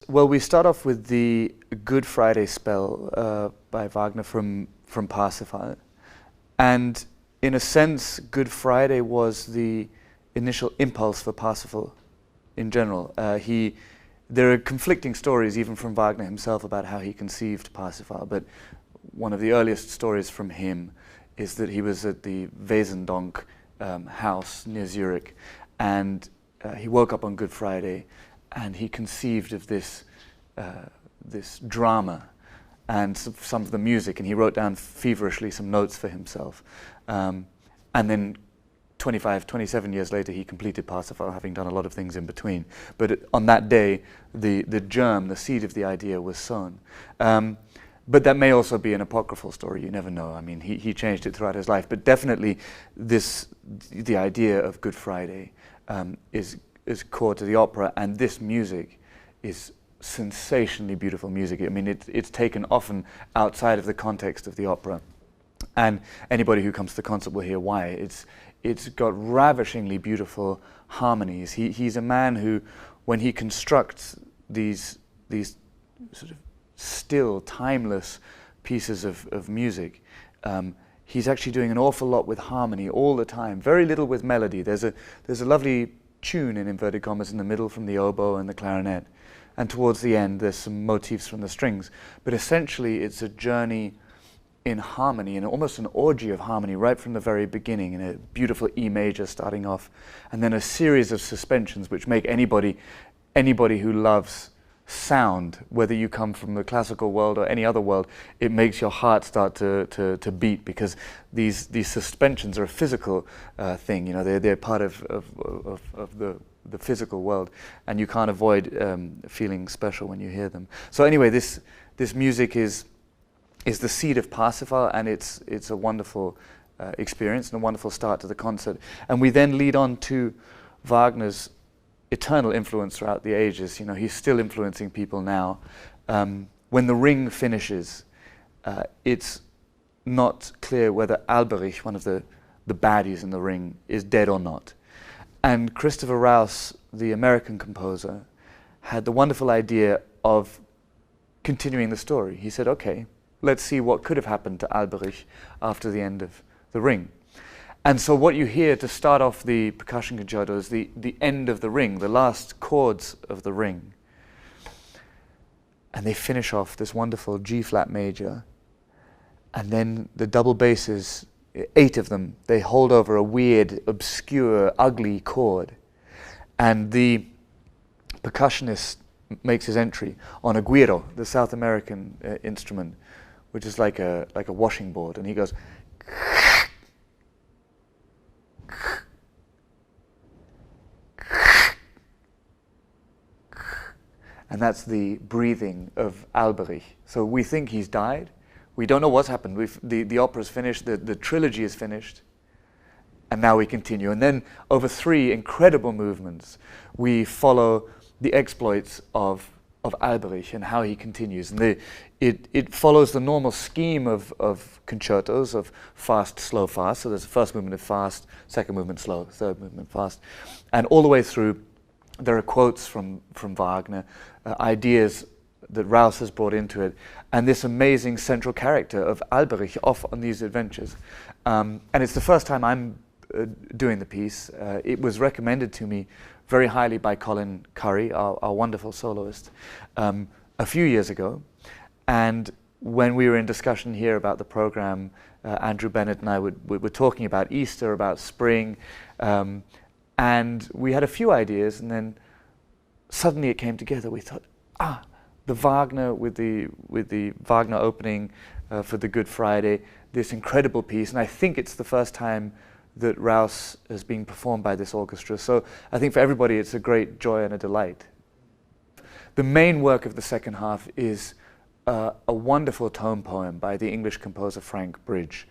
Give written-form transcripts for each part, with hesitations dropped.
Well, we start off with the Good Friday spell by Wagner from Parsifal. And in a sense, Good Friday was the initial impulse for Parsifal in general. There are conflicting stories even from Wagner himself about how he conceived Parsifal, but one of the earliest stories from him is that he was at the Wesendonck house near Zurich, and he woke up on Good Friday and he conceived of this drama and some of the music, and he wrote down feverishly some notes for himself. And then 27 years later, he completed Parsifal, having done a lot of things in between. But on that day, the germ, the seed of the idea was sown. But that may also be an apocryphal story, you never know. I mean, he changed it throughout his life. But definitely the idea of Good Friday is core to the opera, and this music is sensationally beautiful music. I mean, it's taken often outside of the context of the opera. And anybody who comes to the concert will hear why. It's got ravishingly beautiful harmonies. He's a man who, when he constructs these sort of still, timeless pieces of music, he's actually doing an awful lot with harmony all the time, very little with melody. There's a lovely tune, in inverted commas, in the middle from the oboe and the clarinet, and towards the end there's some motifs from the strings. But essentially it's a journey in harmony, and almost an orgy of harmony right from the very beginning, in a beautiful E major starting off, and then a series of suspensions which make anybody who loves sound, whether you come from the classical world or any other world, it makes your heart start to beat, because these suspensions are a physical thing. You know, they're part of the physical world, and you can't avoid feeling special when you hear them. So anyway, this music is the seed of Parsifal, and it's a wonderful experience and a wonderful start to the concert. And we then lead on to Wagner's eternal influence throughout the ages. You know, he's still influencing people now. When the Ring finishes, it's not clear whether Alberich, one of the baddies in the Ring, is dead or not. And Christopher Rouse, the American composer, had the wonderful idea of continuing the story. He said, okay, let's see what could have happened to Alberich after the end of the Ring. And so what you hear to start off the percussion concerto is the end of the Ring, the last chords of the Ring. And they finish off this wonderful G-flat major. And then the double basses, 8 of them, they hold over a weird, obscure, ugly chord. And the percussionist makes his entry on a guiro, the South American instrument, which is like a washing board. And he goes... And that's the breathing of Alberich. So we think he's died. We don't know what's happened. The opera's finished, the trilogy is finished, and now we continue. And then over 3 incredible movements, we follow the exploits of Alberich and how he continues. And it follows the normal scheme of concertos, of fast, slow, fast. So there's the first movement of fast, second movement slow, third movement fast. And all the way through, there are quotes from Wagner, ideas that Rouse has brought into it, and this amazing central character of Alberich off on these adventures. And it's the first time I'm doing the piece. It was recommended to me very highly by Colin Curry, our wonderful soloist, a few years ago. And when we were in discussion here about the program, Andrew Bennett and I were talking about Easter, about spring, and we had a few ideas, and then suddenly it came together. We thought, the Wagner with the Wagner opening for the Good Friday, this incredible piece, and I think it's the first time that Rouse has been performed by this orchestra. So I think for everybody it's a great joy and a delight. The main work of the second half is a wonderful tone poem by the English composer Frank Bridge,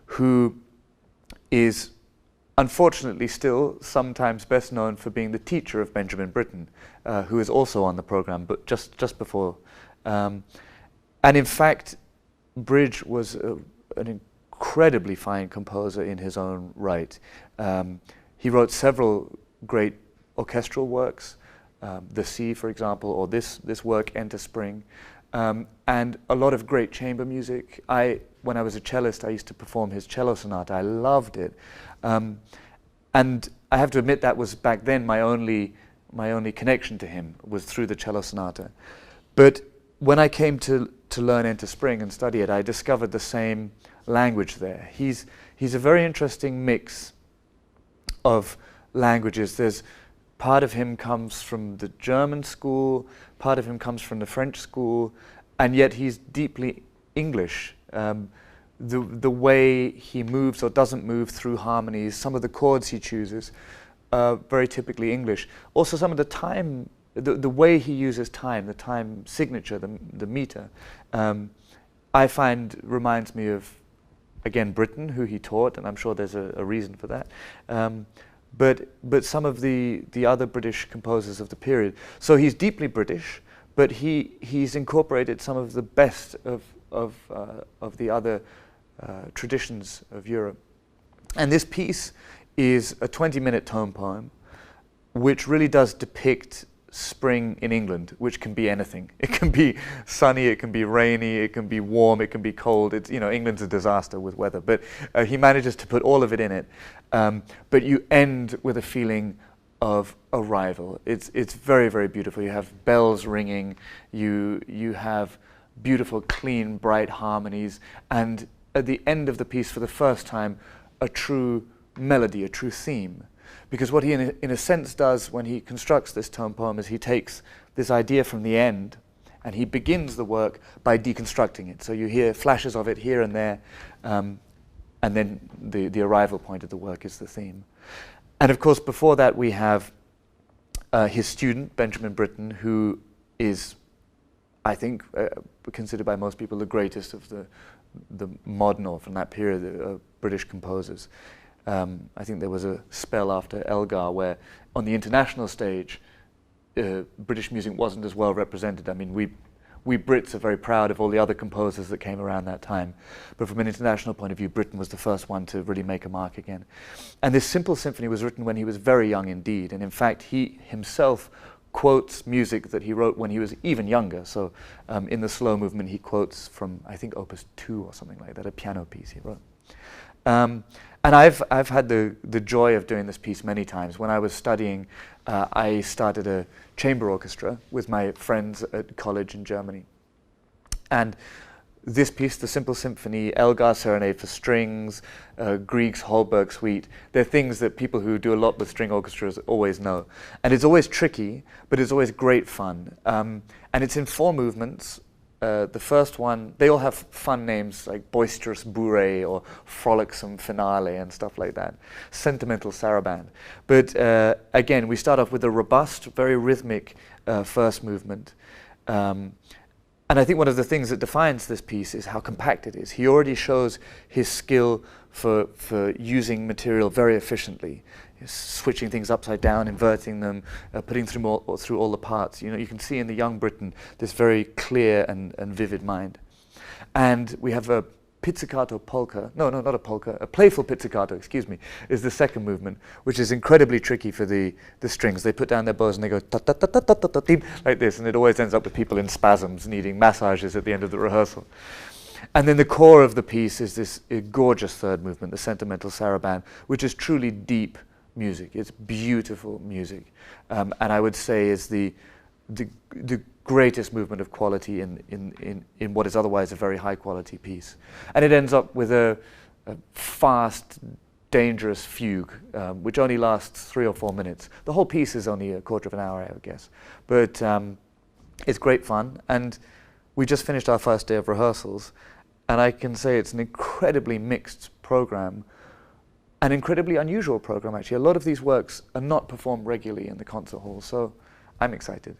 who is unfortunately still sometimes best known for being the teacher of Benjamin Britten, who is also on the program, but just before. And in fact, Bridge was an incredibly fine composer in his own right. He wrote several great orchestral works, the Sea, for example, or this work, Enter Spring, and a lot of great chamber music. When I was a cellist, I used to perform his cello sonata. I loved it, and I have to admit that was back then my only connection to him was through the cello sonata. But when I came to learn Enter Spring and study it, I discovered the same language there. He's a very interesting mix of languages. There's part of him comes from the German school, part of him comes from the French school, and yet he's deeply English. The way he moves or doesn't move through harmonies, some of the chords he chooses, very typically English. Also some of the time, the way he uses time, the time signature, the meter, I find reminds me of, again, Britten, who he taught, and I'm sure there's a reason for that. But some of the other British composers of the period. So he's deeply British, but he's incorporated some of the best of the other traditions of Europe. And this piece is a 20-minute tone poem, which really does depict spring in England, which can be anything. It can be sunny, it can be rainy, it can be warm, it can be cold. It's, you know, England's a disaster with weather, but he manages to put all of it in it. But you end with a feeling of arrival. It's very, very beautiful. You have bells ringing, you have beautiful, clean, bright harmonies, and at the end of the piece, for the first time, a true melody, a true theme. Because what he, in a sense, does when he constructs this tone poem is he takes this idea from the end and he begins the work by deconstructing it. So you hear flashes of it here and there, and then the arrival point of the work is the theme. And of course, before that, we have his student, Benjamin Britten, who is, I think, considered by most people the greatest of the modern, or from that period, British composers. I think there was a spell after Elgar where on the international stage British music wasn't as well represented. I mean, we Brits are very proud of all the other composers that came around that time, but from an international point of view, Britten was the first one to really make a mark again. And this simple symphony was written when he was very young indeed, and in fact he himself quotes music that he wrote when he was even younger. So in the slow movement he quotes from, I think, Opus 2 or something like that, a piano piece he wrote. And I've had the joy of doing this piece many times. When I was studying, I started a chamber orchestra with my friends at college in Germany. And this piece, the Simple Symphony, Elgar Serenade for strings, Grieg's Holberg Suite, they're things that people who do a lot with string orchestras always know. And it's always tricky, but it's always great fun. And it's in 4 movements. The first one, they all have fun names like Boisterous Bourrée or Frolicsome Finale and stuff like that. Sentimental Saraband. But again, we start off with a robust, very rhythmic first movement. And I think one of the things that defines this piece is how compact it is. He already shows his skill for using material very efficiently, switching things upside down, inverting them, putting through all the parts. You know, you can see in the young Britten this very clear and vivid mind. And we have a pizzicato polka. No, not a polka. A playful pizzicato, excuse me, is the second movement, which is incredibly tricky for the strings. They put down their bows and they go ta ta ta ta ta ta ta like this, and it always ends up with people in spasms needing massages at the end of the rehearsal. And then the core of the piece is this gorgeous third movement, the Sentimental Saraband, which is truly deep music. It's beautiful music, and I would say is the greatest movement of quality in what is otherwise a very high quality piece. And it ends up with a fast, dangerous fugue, which only lasts 3 or 4 minutes. The whole piece is only a quarter of an hour, I would guess. But it's great fun, and we just finished our first day of rehearsals, and I can say it's an incredibly mixed program, an incredibly unusual program actually. A lot of these works are not performed regularly in the concert hall, so I'm excited.